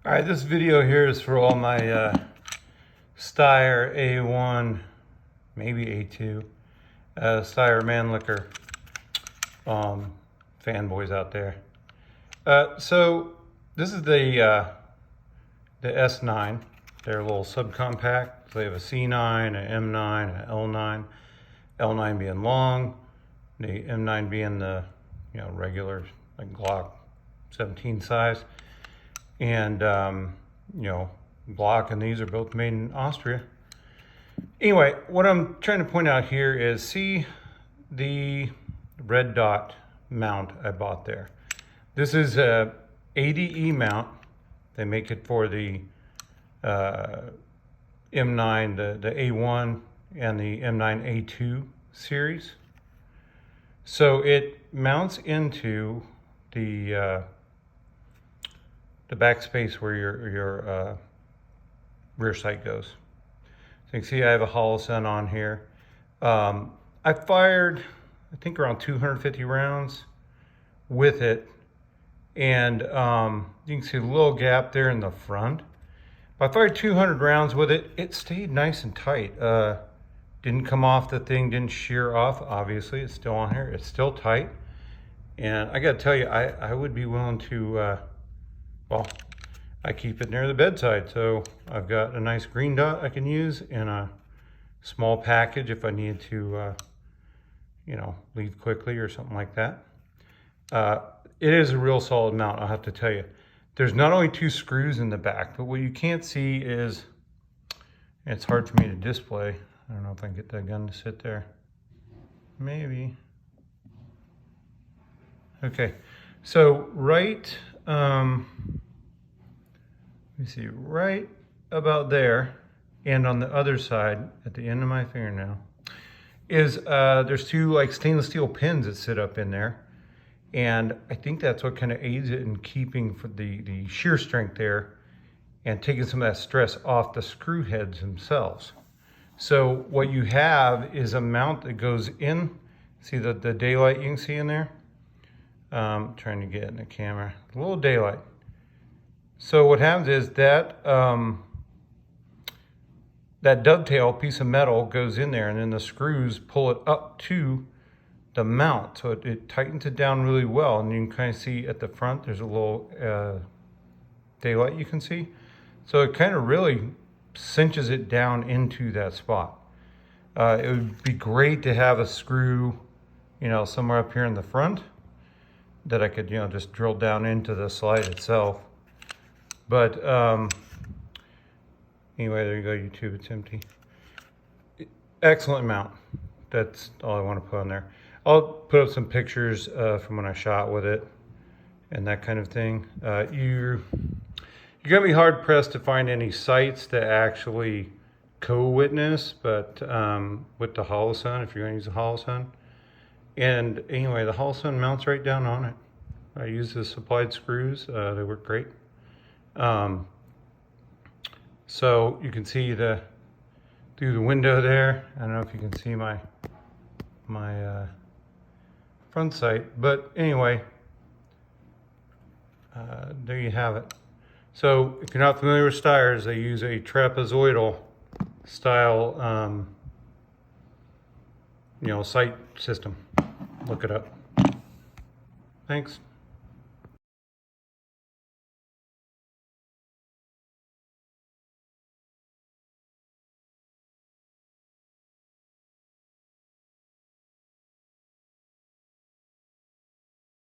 All right, this video here is for all my Steyr A1, maybe A2, Steyr Mannlicher fanboys out there. So this is the S9. They're a little subcompact. So they have a C9, an M9, an L9. L9 being long, the M9 being the regular like Glock 17 size. And Glock and these are both made in Austria. Anyway, what I'm trying to point out here is, see the red dot mount I bought there. This is a ADE mount. They make it for the M9, the A1 and the M9-A2 series. So it mounts into the backspace where your rear sight goes. So you can see I have a Holosun on here. I fired, I think, around 250 rounds with it. And you can see a little gap there in the front. But I fired 200 rounds with it. It stayed nice and tight. Didn't come off the thing, didn't shear off. Obviously, it's still on here. It's still tight. And I gotta tell you, I would be willing to, well, I keep it near the bedside. So I've got a nice green dot I can use in a small package if I need to, leave quickly or something like that. It is a real solid mount, I'll have to tell you. There's not only 2 screws in the back, but what you can't see is, it's hard for me to display. I don't know if I can get that gun to sit there. Maybe. Okay, so right, let me see, right about there, and on the other side, at the end of my fingernail, is there's 2 like stainless steel pins that sit up in there. And I think that's what kind of aids it in keeping for the shear strength there and taking some of that stress off the screw heads themselves. So what you have is a mount that goes in. See the daylight you can see in there? Trying to get in the camera, a little daylight. So what happens is that that dovetail piece of metal goes in there, and then the screws pull it up to the mount. So it tightens it down really well. And you can kind of see at the front, there's a little daylight you can see. So it kind of really cinches it down into that spot. It would be great to have a screw, somewhere up here in the front that I could, just drill down into the slide itself. But anyway, there you go, YouTube, it's empty. Excellent mount. That's all I want to put on there. I'll put up some pictures from when I shot with it and that kind of thing. You're gonna be hard pressed to find any sites that actually co-witness, but with the Holosun, if you're gonna use the Holosun. And anyway, the Holosun mounts right down on it. I use the supplied screws, they work great. So you can see through the window there. I don't know if you can see my front sight, but anyway, there you have it. So if you're not familiar with Steyrs, they use a trapezoidal style, sight system. Look it up. Thanks.